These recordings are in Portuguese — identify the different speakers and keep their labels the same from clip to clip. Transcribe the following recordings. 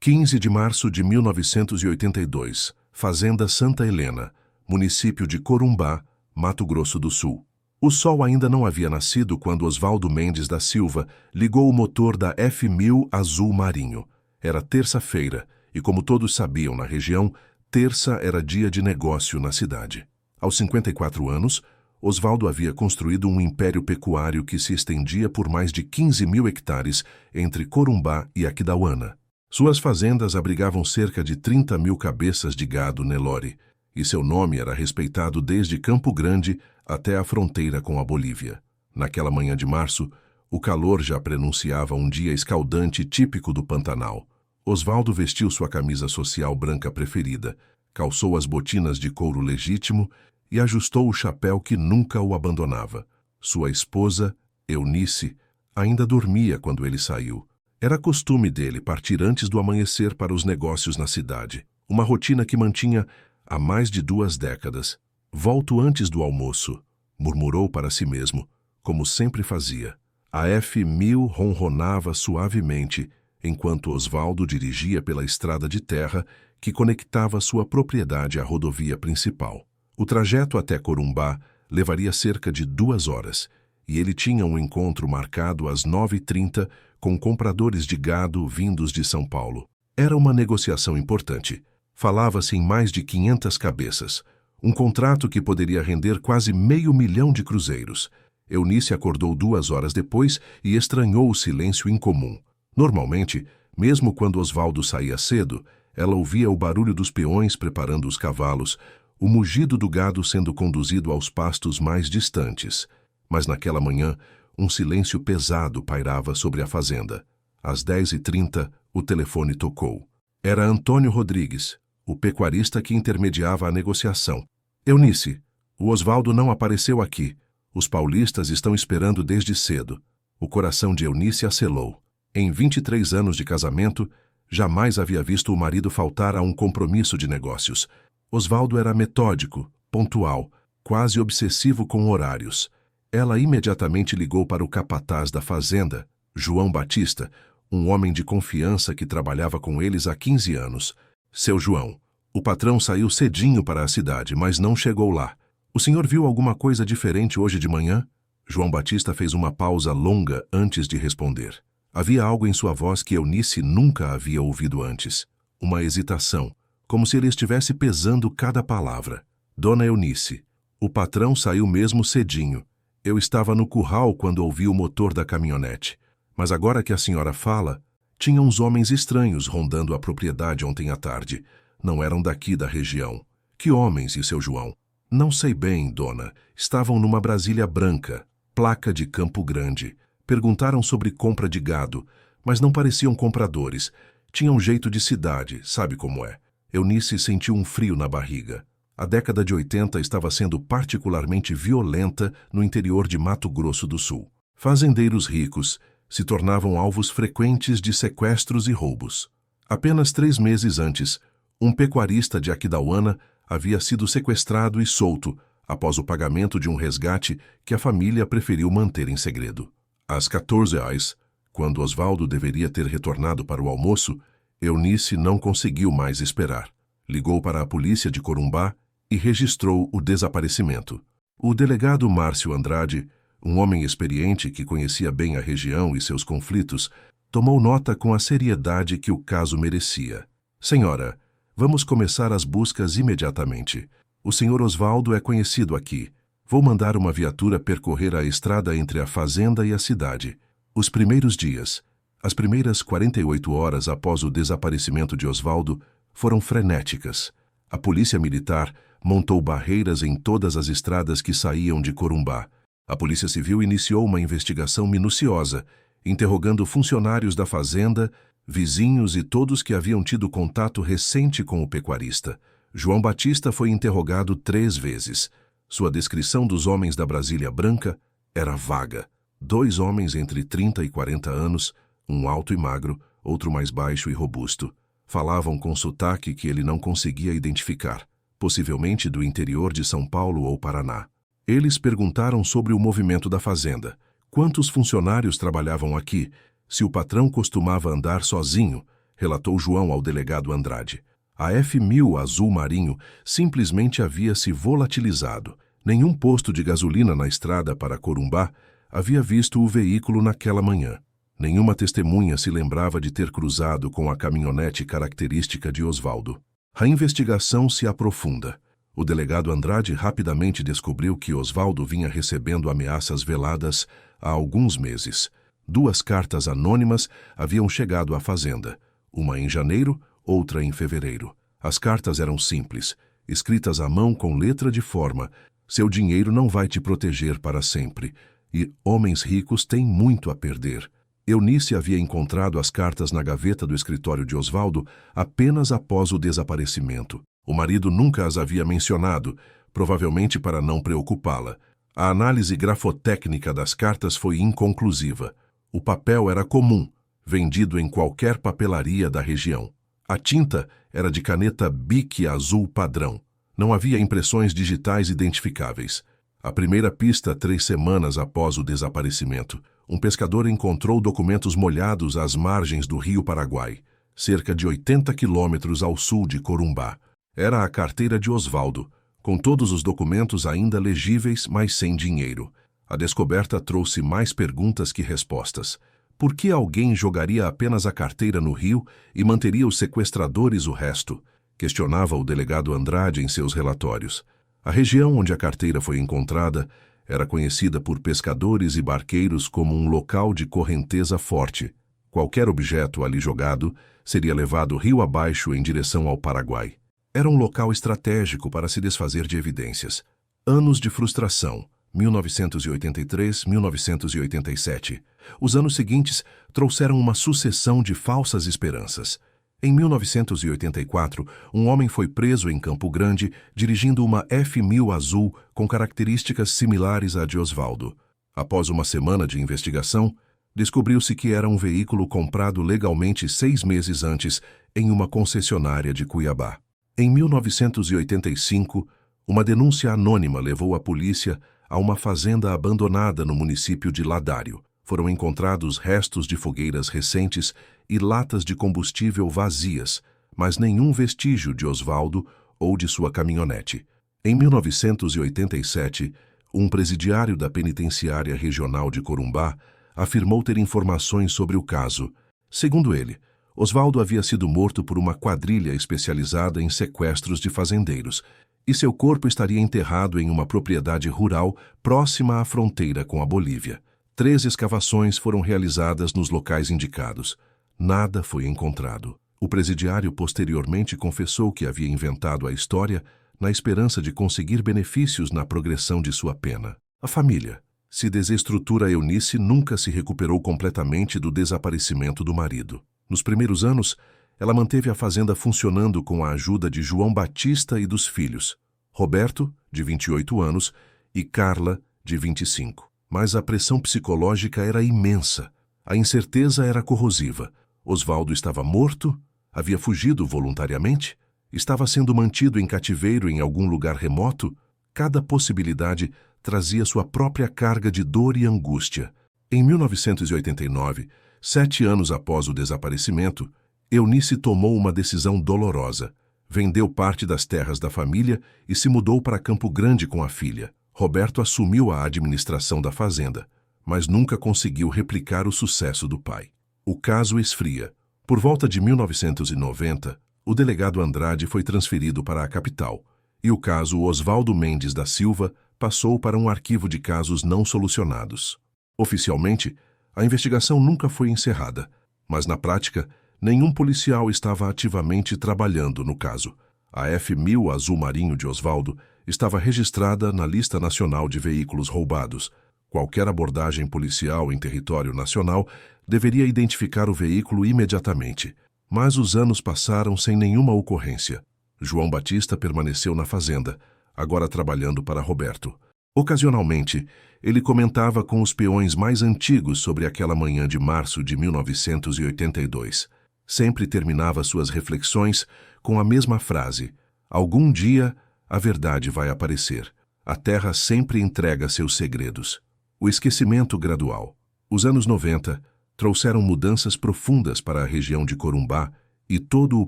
Speaker 1: 15 de março de 1982, Fazenda Santa Helena, município de Corumbá, Mato Grosso do Sul. O sol ainda não havia nascido quando Osvaldo Mendes da Silva ligou o motor da F1000 azul marinho. Era terça-feira e, como todos sabiam na região, terça era dia de negócio na cidade. Aos 54 anos, Osvaldo havia construído um império pecuário que se estendia por mais de 15.000 hectares entre Corumbá e Aquidauana. Suas fazendas abrigavam cerca de 30.000 cabeças de gado Nelore, e seu nome era respeitado desde Campo Grande até a fronteira com a Bolívia. Naquela manhã de março, o calor já prenunciava um dia escaldante típico do Pantanal. Osvaldo vestiu sua camisa social branca preferida, calçou as botinas de couro legítimo e ajustou o chapéu que nunca o abandonava. Sua esposa, Eunice, ainda dormia quando ele saiu. Era costume dele partir antes do amanhecer para os negócios na cidade, uma rotina que mantinha há mais de 2 décadas. Volto antes do almoço, murmurou para si mesmo, como sempre fazia. A F1000 ronronava suavemente enquanto Osvaldo dirigia pela estrada de terra que conectava sua propriedade à rodovia principal. O trajeto até Corumbá levaria cerca de 2 horas, e ele tinha um encontro marcado às 9h30 com compradores de gado vindos de São Paulo. Era uma negociação importante. Falava-se em mais de 500 cabeças, um contrato que poderia render quase $500 mil de cruzeiros. Eunice acordou 2 horas depois e estranhou o silêncio incomum. Normalmente, mesmo quando Osvaldo saía cedo, ela ouvia o barulho dos peões preparando os cavalos, o mugido do gado sendo conduzido aos pastos mais distantes. Mas naquela manhã, um silêncio pesado pairava sobre a fazenda. Às 10h30, o telefone tocou. Era Antônio Rodrigues, o pecuarista que intermediava a negociação. Eunice, o Osvaldo não apareceu aqui. Os paulistas estão esperando desde cedo. O coração de Eunice acelou. Em 23 anos de casamento, jamais havia visto o marido faltar a um compromisso de negócios. Osvaldo era metódico, pontual, quase obsessivo com horários. Ela imediatamente ligou para o capataz da fazenda, João Batista, um homem de confiança que trabalhava com eles há 15 anos. Seu João, o patrão saiu cedinho para a cidade, mas não chegou lá. O senhor viu alguma coisa diferente hoje de manhã? João Batista fez uma pausa longa antes de responder. Havia algo em sua voz que Eunice nunca havia ouvido antes. Uma hesitação, como se ele estivesse pesando cada palavra. Dona Eunice, o patrão saiu mesmo cedinho. Eu estava no curral quando ouvi o motor da caminhonete. Mas agora que a senhora fala, tinha uns homens estranhos rondando a propriedade ontem à tarde. Não eram daqui da região. Que homens, e seu João? Não sei bem, dona. Estavam numa Brasília branca, placa de Campo Grande. Perguntaram sobre compra de gado, mas não pareciam compradores. Tinham jeito de cidade, sabe como é. Eunice sentiu um frio na barriga. A década de 80 estava sendo particularmente violenta no interior de Mato Grosso do Sul. Fazendeiros ricos se tornavam alvos frequentes de sequestros e roubos. Apenas 3 meses antes, um pecuarista de Aquidauana havia sido sequestrado e solto após o pagamento de um resgate que a família preferiu manter em segredo. Às 14h, quando Osvaldo deveria ter retornado para o almoço, Eunice não conseguiu mais esperar. Ligou para a polícia de Corumbá e registrou o desaparecimento. O delegado Márcio Andrade, um homem experiente que conhecia bem a região e seus conflitos, tomou nota com a seriedade que o caso merecia. Senhora, vamos começar as buscas imediatamente. O senhor Osvaldo é conhecido aqui. Vou mandar uma viatura percorrer a estrada entre a fazenda e a cidade. Os primeiros dias, as primeiras 48 horas após o desaparecimento de Osvaldo, foram frenéticas. A polícia militar montou barreiras em todas as estradas que saíam de Corumbá. A Polícia Civil iniciou uma investigação minuciosa, interrogando funcionários da fazenda, vizinhos e todos que haviam tido contato recente com o pecuarista. João Batista foi interrogado 3 vezes. Sua descrição dos homens da Brasília branca era vaga. 2 homens entre 30 e 40 anos, um alto e magro, outro mais baixo e robusto. Falavam com sotaque que ele não conseguia identificar, possivelmente do interior de São Paulo ou Paraná. Eles perguntaram sobre o movimento da fazenda, quantos funcionários trabalhavam aqui, se o patrão costumava andar sozinho, relatou João ao delegado Andrade. A F1000 azul marinho simplesmente havia se volatilizado. Nenhum posto de gasolina na estrada para Corumbá havia visto o veículo naquela manhã. Nenhuma testemunha se lembrava de ter cruzado com a caminhonete característica de Osvaldo. A investigação se aprofunda. O delegado Andrade rapidamente descobriu que Osvaldo vinha recebendo ameaças veladas há alguns meses. 2 cartas anônimas haviam chegado à fazenda, uma em janeiro, outra em fevereiro. As cartas eram simples, escritas à mão com letra de forma: seu dinheiro não vai te proteger para sempre, e homens ricos têm muito a perder. Eunice havia encontrado as cartas na gaveta do escritório de Osvaldo apenas após o desaparecimento. O marido nunca as havia mencionado, provavelmente para não preocupá-la. A análise grafotécnica das cartas foi inconclusiva. O papel era comum, vendido em qualquer papelaria da região. A tinta era de caneta Bic azul padrão. Não havia impressões digitais identificáveis. A primeira pista 3 semanas após o desaparecimento. Um pescador encontrou documentos molhados às margens do rio Paraguai, cerca de 80 quilômetros ao sul de Corumbá. Era a carteira de Osvaldo, com todos os documentos ainda legíveis, mas sem dinheiro. A descoberta trouxe mais perguntas que respostas. Por que alguém jogaria apenas a carteira no rio e manteria os sequestradores o resto? Questionava o delegado Andrade em seus relatórios. A região onde a carteira foi encontrada era conhecida por pescadores e barqueiros como um local de correnteza forte. Qualquer objeto ali jogado seria levado rio abaixo em direção ao Paraguai. Era um local estratégico para se desfazer de evidências. Anos de frustração, 1983, 1987. Os anos seguintes trouxeram uma sucessão de falsas esperanças. Em 1984, um homem foi preso em Campo Grande dirigindo uma F1000 azul com características similares à de Osvaldo. Após uma semana de investigação, descobriu-se que era um veículo comprado legalmente 6 meses antes em uma concessionária de Cuiabá. Em 1985, uma denúncia anônima levou a polícia a uma fazenda abandonada no município de Ladário. Foram encontrados restos de fogueiras recentes e latas de combustível vazias, mas nenhum vestígio de Osvaldo ou de sua caminhonete. Em 1987, um presidiário da Penitenciária Regional de Corumbá afirmou ter informações sobre o caso. Segundo ele, Osvaldo havia sido morto por uma quadrilha especializada em sequestros de fazendeiros, e seu corpo estaria enterrado em uma propriedade rural próxima à fronteira com a Bolívia. 3 escavações foram realizadas nos locais indicados. Nada foi encontrado. O presidiário posteriormente confessou que havia inventado a história na esperança de conseguir benefícios na progressão de sua pena. A família. Se desestrutura Eunice nunca se recuperou completamente do desaparecimento do marido. Nos primeiros anos, ela manteve a fazenda funcionando com a ajuda de João Batista e dos filhos, Roberto, de 28 anos, e Carla, de 25. Mas a pressão psicológica era imensa. A incerteza era corrosiva. Osvaldo estava morto? Havia fugido voluntariamente? Estava sendo mantido em cativeiro em algum lugar remoto? Cada possibilidade trazia sua própria carga de dor e angústia. Em 1989, 7 anos após o desaparecimento, Eunice tomou uma decisão dolorosa. Vendeu parte das terras da família e se mudou para Campo Grande com a filha. Roberto assumiu a administração da fazenda, mas nunca conseguiu replicar o sucesso do pai. O caso esfria. Por volta de 1990, o delegado Andrade foi transferido para a capital, e o caso Osvaldo Mendes da Silva passou para um arquivo de casos não solucionados. Oficialmente, a investigação nunca foi encerrada, mas na prática, nenhum policial estava ativamente trabalhando no caso. A F1000 azul marinho de Osvaldo estava registrada na Lista Nacional de Veículos Roubados. Qualquer abordagem policial em território nacional deveria identificar o veículo imediatamente. Mas os anos passaram sem nenhuma ocorrência. João Batista permaneceu na fazenda, agora trabalhando para Roberto. Ocasionalmente, ele comentava com os peões mais antigos sobre aquela manhã de março de 1982. Sempre terminava suas reflexões com a mesma frase: algum dia a verdade vai aparecer. A terra sempre entrega seus segredos. O esquecimento gradual. Os anos 90 trouxeram mudanças profundas para a região de Corumbá e todo o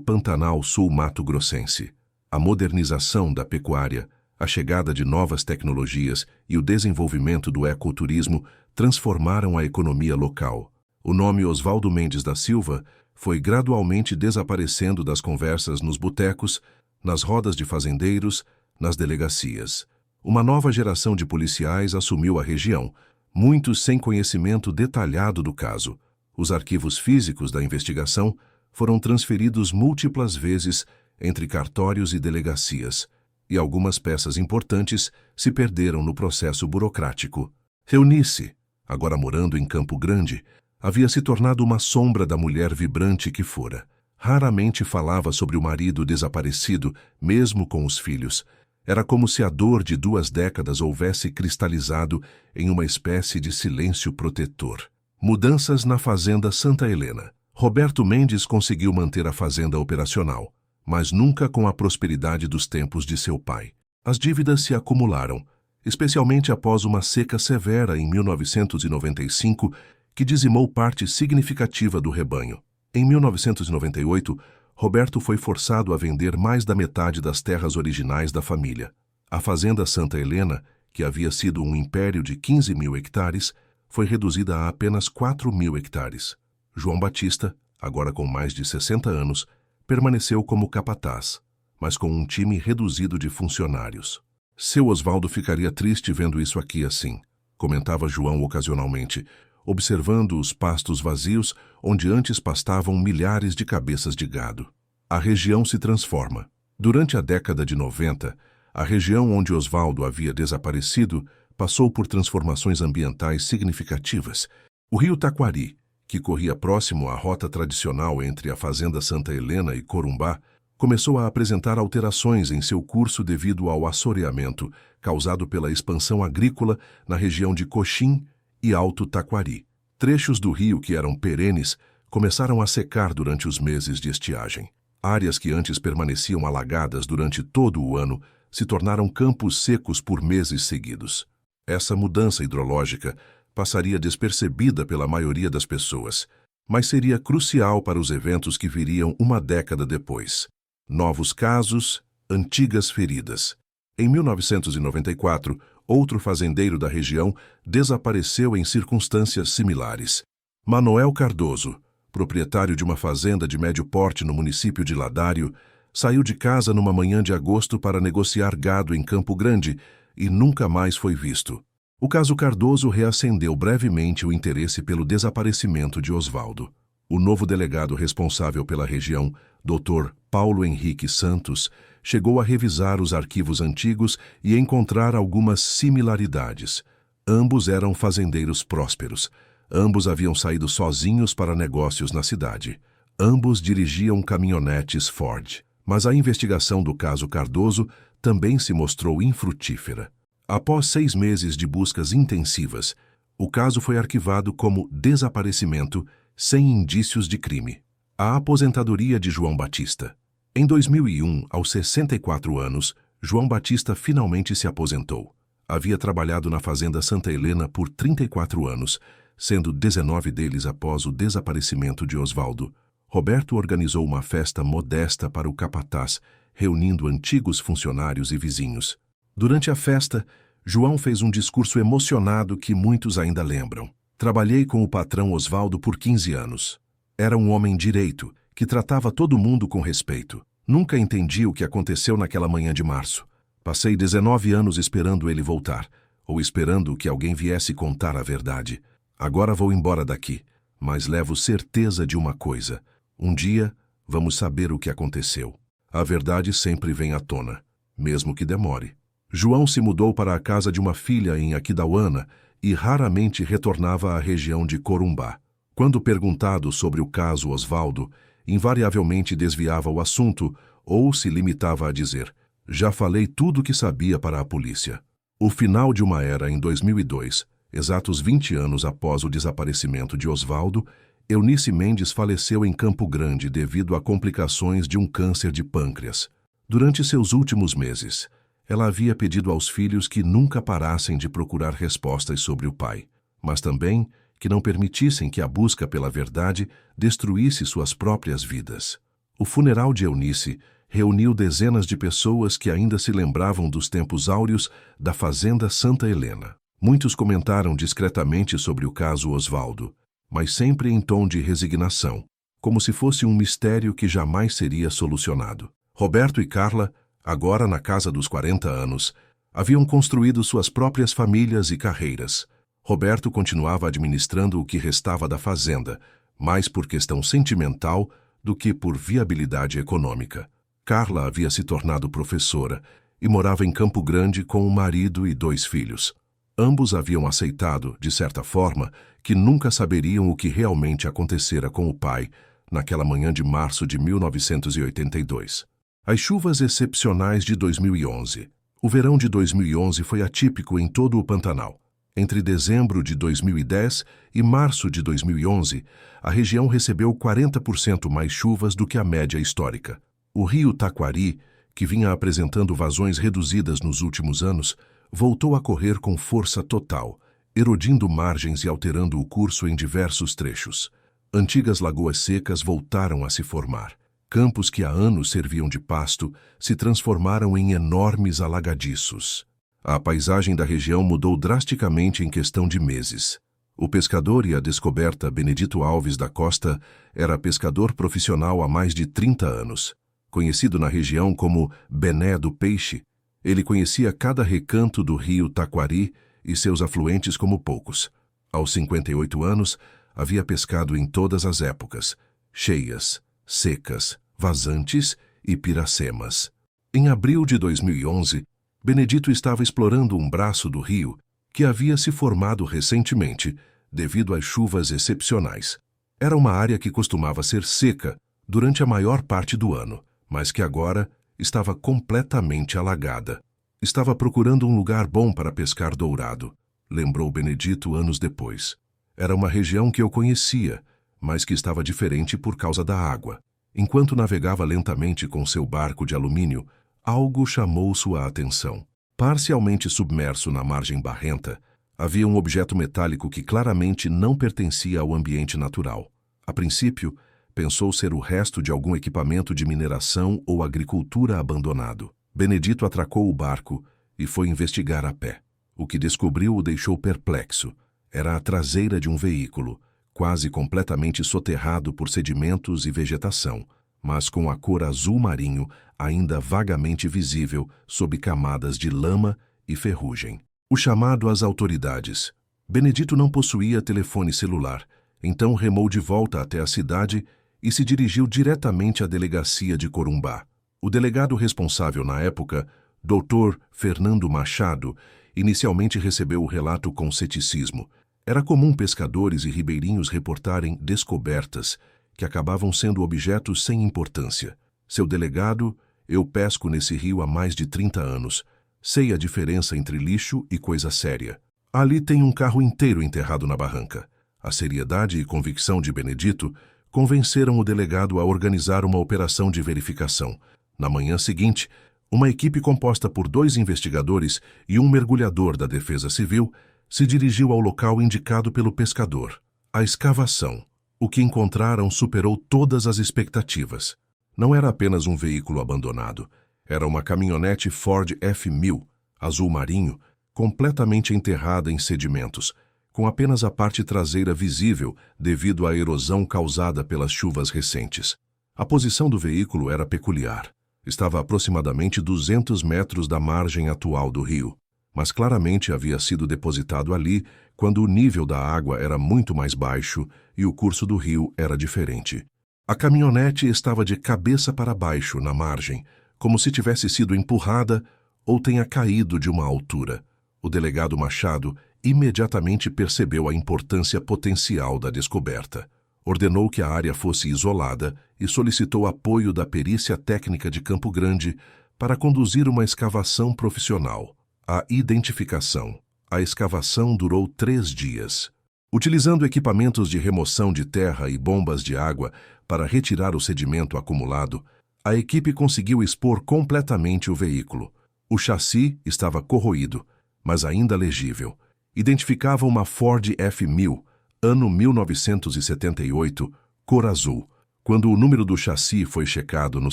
Speaker 1: Pantanal sul-mato-grossense. A modernização da pecuária, a chegada de novas tecnologias e o desenvolvimento do ecoturismo transformaram a economia local. O nome Osvaldo Mendes da Silva foi gradualmente desaparecendo das conversas nos botecos, nas rodas de fazendeiros, nas delegacias. Uma nova geração de policiais assumiu a região, muitos sem conhecimento detalhado do caso. Os arquivos físicos da investigação foram transferidos múltiplas vezes entre cartórios e delegacias, e algumas peças importantes se perderam no processo burocrático. Eunice, agora morando em Campo Grande, havia se tornado uma sombra da mulher vibrante que fora. Raramente falava sobre o marido desaparecido, mesmo com os filhos. Era como se a dor de 2 décadas houvesse cristalizado em uma espécie de silêncio protetor. Mudanças na Fazenda Santa Helena. Roberto Mendes conseguiu manter a fazenda operacional, mas nunca com a prosperidade dos tempos de seu pai. As dívidas se acumularam, especialmente após uma seca severa em 1995, que dizimou parte significativa do rebanho. Em 1998, Roberto foi forçado a vender mais da metade das terras originais da família. A Fazenda Santa Helena, que havia sido um império de 15.000 hectares, foi reduzida a apenas 4.000 hectares. João Batista, agora com mais de 60 anos, permaneceu como capataz, mas com um time reduzido de funcionários. Seu Osvaldo ficaria triste vendo isso aqui assim, comentava João ocasionalmente, observando os pastos vazios onde antes pastavam milhares de cabeças de gado. A região se transforma. Durante a década de 90, a região onde Osvaldo havia desaparecido passou por transformações ambientais significativas. O rio Taquari, que corria próximo à rota tradicional entre a Fazenda Santa Helena e Corumbá, começou a apresentar alterações em seu curso devido ao assoreamento causado pela expansão agrícola na região de Coxim e Alto Taquari. Trechos do rio que eram perenes começaram a secar durante os meses de estiagem. Áreas que antes permaneciam alagadas durante todo o ano se tornaram campos secos por meses seguidos. Essa mudança hidrológica passaria despercebida pela maioria das pessoas, mas seria crucial para os eventos que viriam uma década depois. Novos casos, antigas feridas. Em 1994, outro fazendeiro da região desapareceu em circunstâncias similares. Manoel Cardoso, proprietário de uma fazenda de médio porte no município de Ladário, saiu de casa numa manhã de agosto para negociar gado em Campo Grande e nunca mais foi visto. O caso Cardoso reacendeu brevemente o interesse pelo desaparecimento de Osvaldo. O novo delegado responsável pela região, Dr. Paulo Henrique Santos, chegou a revisar os arquivos antigos e encontrar algumas similaridades. Ambos eram fazendeiros prósperos. Ambos haviam saído sozinhos para negócios na cidade. Ambos dirigiam caminhonetes Ford. Mas a investigação do caso Cardoso também se mostrou infrutífera. Após 6 meses de buscas intensivas, o caso foi arquivado como desaparecimento sem indícios de crime. A aposentadoria de João Batista. Em 2001, aos 64 anos, João Batista finalmente se aposentou. Havia trabalhado na Fazenda Santa Helena por 34 anos, sendo 19 deles após o desaparecimento de Osvaldo. Roberto organizou uma festa modesta para o capataz, reunindo antigos funcionários e vizinhos. Durante a festa, João fez um discurso emocionado que muitos ainda lembram. Trabalhei com o patrão Osvaldo por 15 anos. Era um homem direito, que tratava todo mundo com respeito. Nunca entendi o que aconteceu naquela manhã de março. Passei 19 anos esperando ele voltar, ou esperando que alguém viesse contar a verdade. Agora vou embora daqui, mas levo certeza de uma coisa. Um dia, vamos saber o que aconteceu. A verdade sempre vem à tona, mesmo que demore. João se mudou para a casa de uma filha em Aquidauana e raramente retornava à região de Corumbá. Quando perguntado sobre o caso Osvaldo, invariavelmente desviava o assunto ou se limitava a dizer: "Já falei tudo o que sabia para a polícia." O final de uma era em 2002, exatos 20 anos após o desaparecimento de Osvaldo, Eunice Mendes faleceu em Campo Grande devido a complicações de um câncer de pâncreas. Durante seus últimos meses, ela havia pedido aos filhos que nunca parassem de procurar respostas sobre o pai, mas também que não permitissem que a busca pela verdade destruísse suas próprias vidas. O funeral de Eunice reuniu dezenas de pessoas que ainda se lembravam dos tempos áureos da Fazenda Santa Helena. Muitos comentaram discretamente sobre o caso Osvaldo, mas sempre em tom de resignação, como se fosse um mistério que jamais seria solucionado. Roberto e Carla, agora na casa dos 40 anos, haviam construído suas próprias famílias e carreiras. Roberto continuava administrando o que restava da fazenda, mais por questão sentimental do que por viabilidade econômica. Carla havia se tornado professora e morava em Campo Grande com o marido e 2 filhos. Ambos haviam aceitado, de certa forma, que nunca saberiam o que realmente acontecera com o pai naquela manhã de março de 1982. As chuvas excepcionais de 2011. O verão de 2011 foi atípico em todo o Pantanal. Entre dezembro de 2010 e março de 2011, a região recebeu 40% mais chuvas do que a média histórica. O rio Taquari, que vinha apresentando vazões reduzidas nos últimos anos, voltou a correr com força total, erodindo margens e alterando o curso em diversos trechos. Antigas lagoas secas voltaram a se formar. Campos que há anos serviam de pasto se transformaram em enormes alagadiços. A paisagem da região mudou drasticamente em questão de meses. O pescador e a descoberta Benedito Alves da Costa era pescador profissional há mais de 30 anos. Conhecido na região como Bené do Peixe, ele conhecia cada recanto do rio Taquari e seus afluentes como poucos. Aos 58 anos, havia pescado em todas as épocas, cheias, secas, vazantes e piracemas. Em abril de 2011, Benedito estava explorando um braço do rio que havia se formado recentemente devido às chuvas excepcionais. Era uma área que costumava ser seca durante a maior parte do ano, mas que agora estava completamente alagada. Estava procurando um lugar bom para pescar dourado, lembrou Benedito anos depois. Era uma região que eu conhecia, mas que estava diferente por causa da água. Enquanto navegava lentamente com seu barco de alumínio, algo chamou sua atenção. Parcialmente submerso na margem barrenta, havia um objeto metálico que claramente não pertencia ao ambiente natural. A princípio, pensou ser o resto de algum equipamento de mineração ou agricultura abandonado. Benedito atracou o barco e foi investigar a pé. O que descobriu o deixou perplexo. Era a traseira de um veículo, quase completamente soterrado por sedimentos e vegetação, mas com a cor azul marinho ainda vagamente visível sob camadas de lama e ferrugem. O chamado às autoridades. Benedito não possuía telefone celular, então remou de volta até a cidade e se dirigiu diretamente à delegacia de Corumbá. O delegado responsável na época, Dr. Fernando Machado, inicialmente recebeu o relato com ceticismo. Era comum pescadores e ribeirinhos reportarem descobertas que acabavam sendo objetos sem importância. Seu delegado: eu pesco nesse rio há mais de 30 anos. Sei a diferença entre lixo e coisa séria. Ali tem um carro inteiro enterrado na barranca. A seriedade e convicção de Benedito convenceram o delegado a organizar uma operação de verificação. Na manhã seguinte, uma equipe composta por 2 investigadores e um mergulhador da Defesa Civil se dirigiu ao local indicado pelo pescador. A escavação. O que encontraram superou todas as expectativas. Não era apenas um veículo abandonado. Era uma caminhonete Ford F1000, azul marinho, completamente enterrada em sedimentos, com apenas a parte traseira visível devido à erosão causada pelas chuvas recentes. A posição do veículo era peculiar. Estava a aproximadamente 200 metros da margem atual do rio, mas claramente havia sido depositado ali quando o nível da água era muito mais baixo e o curso do rio era diferente. A caminhonete estava de cabeça para baixo na margem, como se tivesse sido empurrada ou tenha caído de uma altura. O delegado Machado imediatamente percebeu a importância potencial da descoberta. Ordenou que a área fosse isolada e solicitou apoio da perícia técnica de Campo Grande para conduzir uma escavação profissional. A identificação. A escavação durou 3 dias. Utilizando equipamentos de remoção de terra e bombas de água para retirar o sedimento acumulado, a equipe conseguiu expor completamente o veículo. O chassi estava corroído, mas ainda legível. Identificava uma Ford F1000, ano 1978, cor azul, Quando o número do chassi foi checado no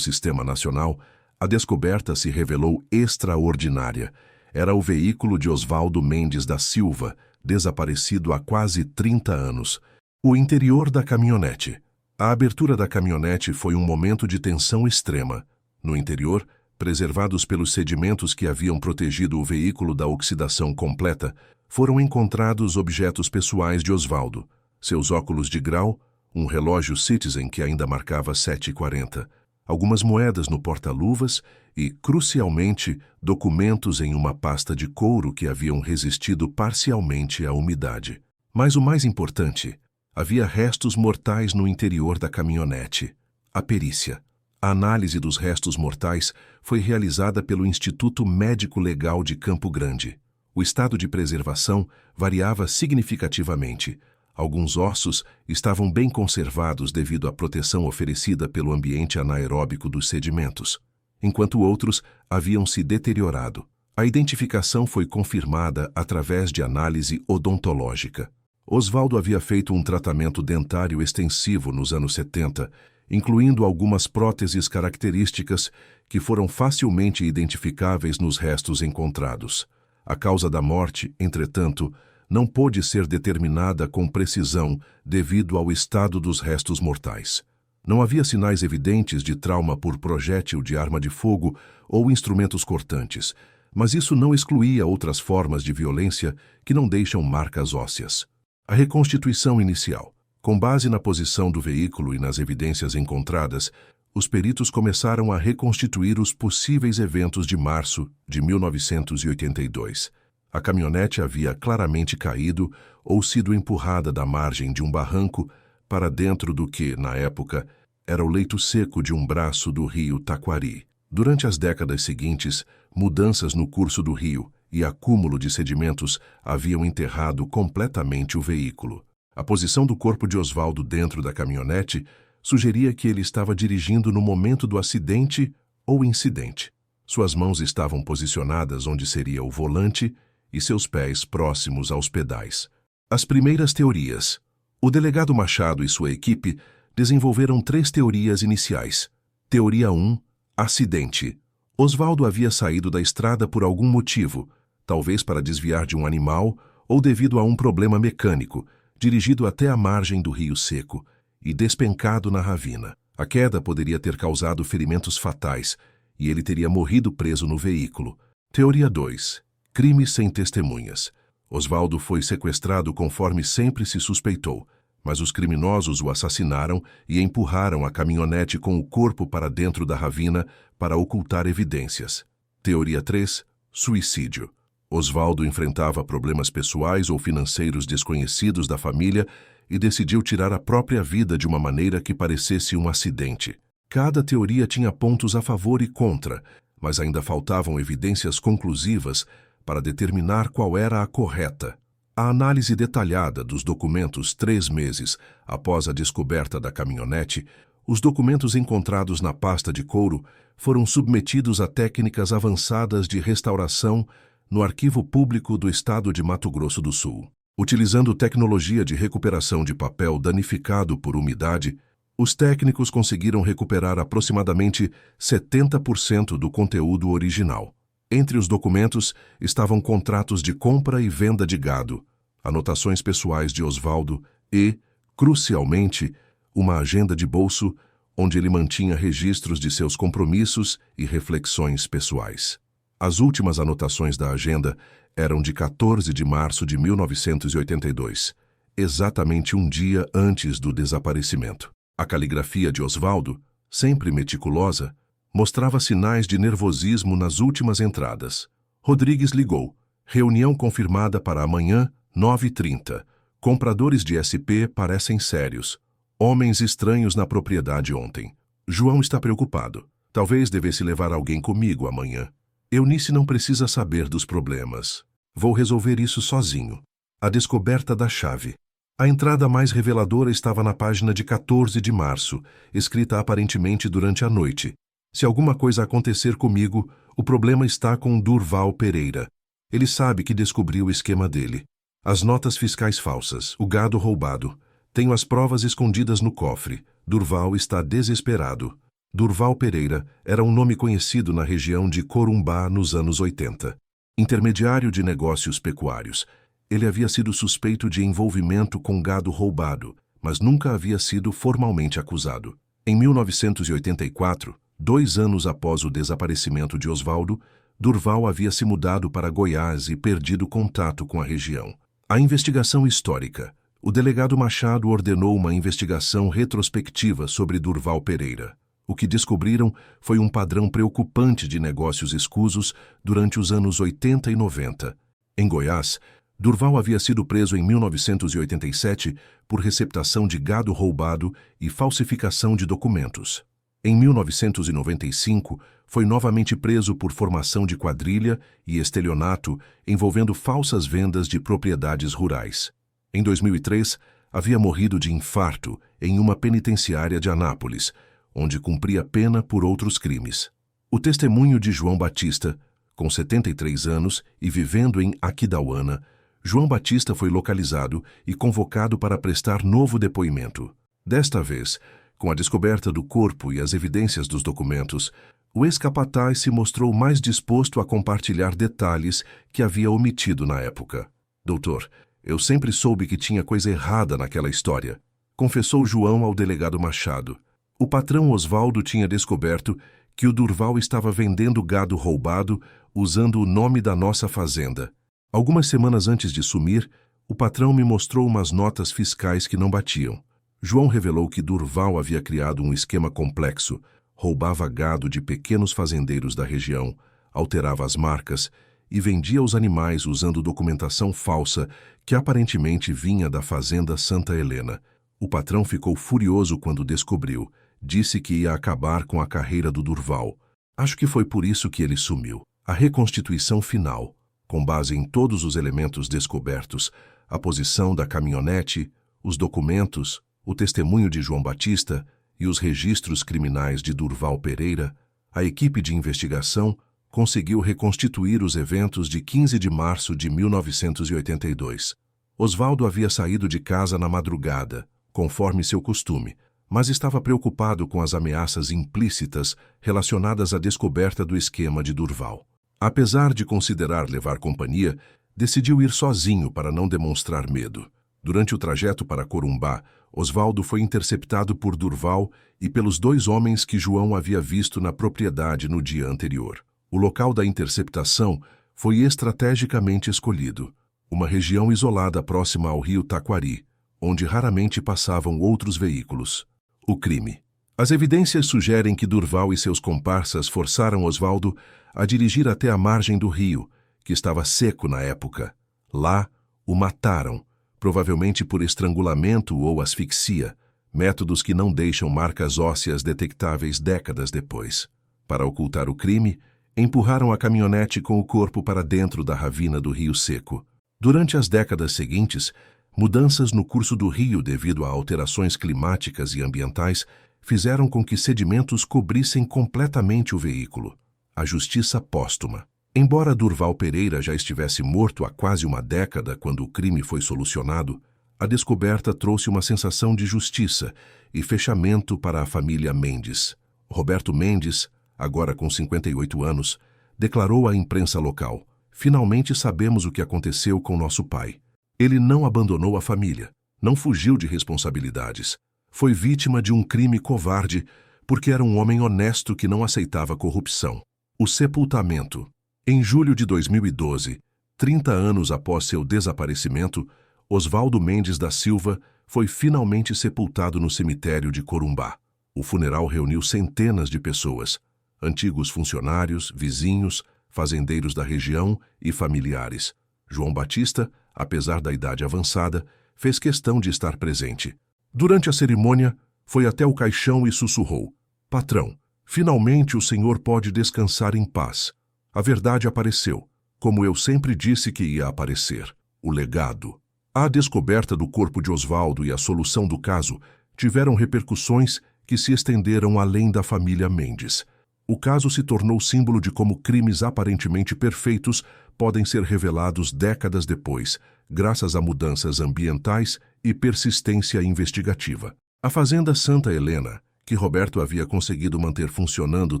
Speaker 1: Sistema Nacional, a descoberta se revelou extraordinária. Era o veículo de Osvaldo Mendes da Silva, desaparecido há quase 30 anos. O interior da caminhonete. A abertura da caminhonete foi um momento de tensão extrema. No interior, preservados pelos sedimentos que haviam protegido o veículo da oxidação completa, foram encontrados objetos pessoais de Osvaldo, seus óculos de grau, um relógio Citizen que ainda marcava 7h40, algumas moedas no porta-luvas e, crucialmente, documentos em uma pasta de couro que haviam resistido parcialmente à umidade. Mas o mais importante, havia restos mortais no interior da caminhonete. A perícia. A análise dos restos mortais foi realizada pelo Instituto Médico Legal de Campo Grande. O estado de preservação variava significativamente. Alguns ossos estavam bem conservados devido à proteção oferecida pelo ambiente anaeróbico dos sedimentos, enquanto outros haviam se deteriorado. A identificação foi confirmada através de análise odontológica. Osvaldo havia feito um tratamento dentário extensivo nos anos 70, incluindo algumas próteses características que foram facilmente identificáveis nos restos encontrados. A causa da morte, entretanto, não pôde ser determinada com precisão devido ao estado dos restos mortais. Não havia sinais evidentes de trauma por projétil de arma de fogo ou instrumentos cortantes, mas isso não excluía outras formas de violência que não deixam marcas ósseas. A reconstituição inicial. Com base na posição do veículo e nas evidências encontradas, os peritos começaram a reconstituir os possíveis eventos de março de 1982. A caminhonete havia claramente caído ou sido empurrada da margem de um barranco para dentro do que, na época, era o leito seco de um braço do rio Taquari. Durante as décadas seguintes, mudanças no curso do rio e acúmulo de sedimentos haviam enterrado completamente o veículo. A posição do corpo de Osvaldo dentro da caminhonete sugeria que ele estava dirigindo no momento do acidente ou incidente. Suas mãos estavam posicionadas onde seria o volante e seus pés próximos aos pedais. As primeiras teorias. O delegado Machado e sua equipe desenvolveram 3 teorias iniciais. Teoria 1. Acidente. Osvaldo havia saído da estrada por algum motivo, talvez para desviar de um animal ou devido a um problema mecânico, dirigido até a margem do rio seco e despencado na ravina. A queda poderia ter causado ferimentos fatais e ele teria morrido preso no veículo. Teoria 2. Crime sem testemunhas. Osvaldo foi sequestrado conforme sempre se suspeitou, mas os criminosos o assassinaram e empurraram a caminhonete com o corpo para dentro da ravina para ocultar evidências. Teoria 3. Suicídio. Osvaldo enfrentava problemas pessoais ou financeiros desconhecidos da família e decidiu tirar a própria vida de uma maneira que parecesse um acidente. Cada teoria tinha pontos a favor e contra, mas ainda faltavam evidências conclusivas para determinar qual era a correta. A análise detalhada dos documentos 3 meses após a descoberta da caminhonete, os documentos encontrados na pasta de couro foram submetidos a técnicas avançadas de restauração no Arquivo Público do Estado de Mato Grosso do Sul. Utilizando tecnologia de recuperação de papel danificado por umidade, os técnicos conseguiram recuperar aproximadamente 70% do conteúdo original. Entre os documentos estavam contratos de compra e venda de gado, anotações pessoais de Osvaldo e, crucialmente, uma agenda de bolso onde ele mantinha registros de seus compromissos e reflexões pessoais. As últimas anotações da agenda eram de 14 de março de 1982, exatamente um dia antes do desaparecimento. A caligrafia de Osvaldo, sempre meticulosa, mostrava sinais de nervosismo nas últimas entradas. Rodrigues ligou. Reunião confirmada para amanhã, 9h30. Compradores de SP parecem sérios. Homens estranhos na propriedade ontem. João está preocupado. Talvez devesse levar alguém comigo amanhã. Eunice não precisa saber dos problemas. Vou resolver isso sozinho. A descoberta da chave. A entrada mais reveladora estava na página de 14 de março, escrita aparentemente durante a noite. Se alguma coisa acontecer comigo, o problema está com Durval Pereira. Ele sabe que descobriu o esquema dele. As notas fiscais falsas, o gado roubado. Tenho as provas escondidas no cofre. Durval está desesperado. Durval Pereira era um nome conhecido na região de Corumbá nos anos 80. Intermediário de negócios pecuários, ele havia sido suspeito de envolvimento com gado roubado, mas nunca havia sido formalmente acusado. Em 1984, 2 anos após o desaparecimento de Osvaldo, Durval havia se mudado para Goiás e perdido contato com a região. A investigação histórica. O delegado Machado ordenou uma investigação retrospectiva sobre Durval Pereira. O que descobriram foi um padrão preocupante de negócios escusos durante os anos 80 e 90. Em Goiás, Durval havia sido preso em 1987 por receptação de gado roubado e falsificação de documentos. Em 1995, foi novamente preso por formação de quadrilha e estelionato envolvendo falsas vendas de propriedades rurais. Em 2003, havia morrido de infarto em uma penitenciária de Anápolis, onde cumpria pena por outros crimes. O testemunho de João Batista, com 73 anos e vivendo em Aquidauana, João Batista foi localizado e convocado para prestar novo depoimento. Desta vez, com a descoberta do corpo e as evidências dos documentos, o ex-capataz se mostrou mais disposto a compartilhar detalhes que havia omitido na época. Doutor, eu sempre soube que tinha coisa errada naquela história, confessou João ao delegado Machado. O patrão Osvaldo tinha descoberto que o Durval estava vendendo gado roubado usando o nome da nossa fazenda. Algumas semanas antes de sumir, o patrão me mostrou umas notas fiscais que não batiam. João revelou que Durval havia criado um esquema complexo, roubava gado de pequenos fazendeiros da região, alterava as marcas e vendia os animais usando documentação falsa que aparentemente vinha da fazenda Santa Helena. O patrão ficou furioso quando descobriu. Disse que ia acabar com a carreira do Durval. Acho que foi por isso que ele sumiu. A reconstituição final, com base em todos os elementos descobertos, a posição da caminhonete, os documentos, o testemunho de João Batista e os registros criminais de Durval Pereira, a equipe de investigação conseguiu reconstituir os eventos de 15 de março de 1982. Osvaldo havia saído de casa na madrugada, conforme seu costume, mas estava preocupado com as ameaças implícitas relacionadas à descoberta do esquema de Durval. Apesar de considerar levar companhia, decidiu ir sozinho para não demonstrar medo. Durante o trajeto para Corumbá, Osvaldo foi interceptado por Durval e pelos 2 homens que João havia visto na propriedade no dia anterior. O local da interceptação foi estrategicamente escolhido, uma região isolada próxima ao rio Taquari, onde raramente passavam outros veículos. O crime. As evidências sugerem que Durval e seus comparsas forçaram Osvaldo a dirigir até a margem do rio, que estava seco na época. Lá, o mataram, provavelmente por estrangulamento ou asfixia, métodos que não deixam marcas ósseas detectáveis décadas depois. Para ocultar o crime, empurraram a caminhonete com o corpo para dentro da ravina do Rio Seco. Durante as décadas seguintes, mudanças no curso do rio devido a alterações climáticas e ambientais fizeram com que sedimentos cobrissem completamente o veículo. A justiça póstuma. Embora Durval Pereira já estivesse morto há quase uma década quando o crime foi solucionado, a descoberta trouxe uma sensação de justiça e fechamento para a família Mendes. Roberto Mendes, agora com 58 anos, declarou à imprensa local: "Finalmente sabemos o que aconteceu com nosso pai. Ele não abandonou a família, não fugiu de responsabilidades. Foi vítima de um crime covarde porque era um homem honesto que não aceitava corrupção." O sepultamento. Em julho de 2012, 30 anos após seu desaparecimento, Osvaldo Mendes da Silva foi finalmente sepultado no cemitério de Corumbá. O funeral reuniu centenas de pessoas, antigos funcionários, vizinhos, fazendeiros da região e familiares. João Batista, apesar da idade avançada, fez questão de estar presente. Durante a cerimônia, foi até o caixão e sussurrou: "Patrão, finalmente o senhor pode descansar em paz. A verdade apareceu, como eu sempre disse que ia aparecer: o legado." A descoberta do corpo de Osvaldo e a solução do caso tiveram repercussões que se estenderam além da família Mendes. O caso se tornou símbolo de como crimes aparentemente perfeitos podem ser revelados décadas depois, graças a mudanças ambientais e persistência investigativa. A fazenda Santa Helena, que Roberto havia conseguido manter funcionando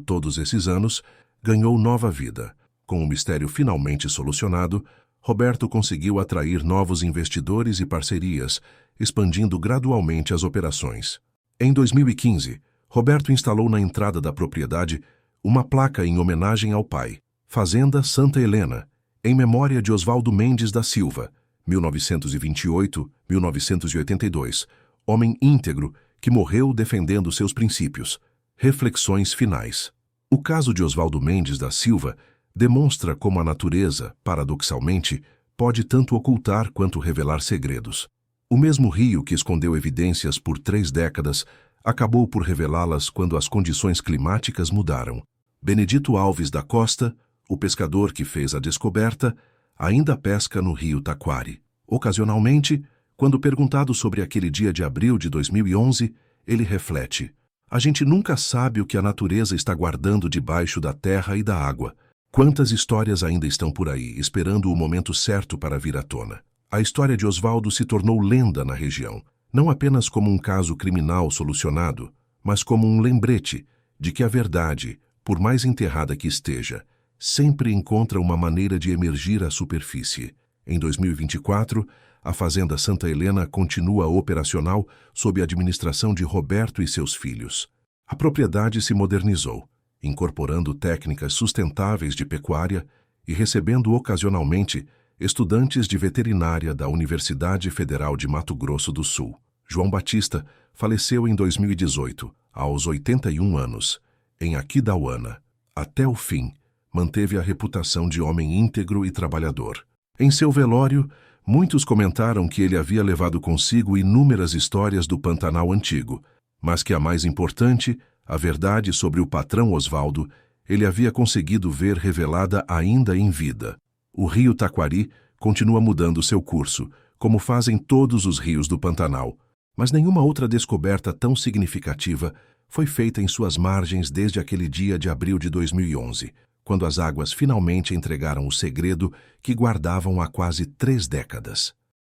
Speaker 1: todos esses anos, ganhou nova vida. Com o mistério finalmente solucionado, Roberto conseguiu atrair novos investidores e parcerias, expandindo gradualmente as operações. Em 2015, Roberto instalou na entrada da propriedade uma placa em homenagem ao pai, Fazenda Santa Helena, em memória de Oswaldo Mendes da Silva, 1928-1982, homem íntegro que morreu defendendo seus princípios. Reflexões finais. O caso de Oswaldo Mendes da Silva demonstra como a natureza, paradoxalmente, pode tanto ocultar quanto revelar segredos. O mesmo rio que escondeu evidências por 3 décadas acabou por revelá-las quando as condições climáticas mudaram. Benedito Alves da Costa, o pescador que fez a descoberta, ainda pesca no rio Taquari. Ocasionalmente, quando perguntado sobre aquele dia de abril de 2011, ele reflete: a gente nunca sabe o que a natureza está guardando debaixo da terra e da água. Quantas histórias ainda estão por aí, esperando o momento certo para vir à tona. A história de Oswaldo se tornou lenda na região, não apenas como um caso criminal solucionado, mas como um lembrete de que a verdade, por mais enterrada que esteja, sempre encontra uma maneira de emergir à superfície. Em 2024, a Fazenda Santa Helena continua operacional sob a administração de Roberto e seus filhos. A propriedade se modernizou, incorporando técnicas sustentáveis de pecuária e recebendo ocasionalmente estudantes de veterinária da Universidade Federal de Mato Grosso do Sul. João Batista faleceu em 2018, aos 81 anos, em Aquidauana. Até o fim, manteve a reputação de homem íntegro e trabalhador. Em seu velório, muitos comentaram que ele havia levado consigo inúmeras histórias do Pantanal antigo, mas que a mais importante, a verdade sobre o patrão Oswaldo, ele havia conseguido ver revelada ainda em vida. O rio Taquari continua mudando seu curso, como fazem todos os rios do Pantanal, mas nenhuma outra descoberta tão significativa foi feita em suas margens desde aquele dia de abril de 2011, quando as águas finalmente entregaram o segredo que guardavam há quase 3 décadas.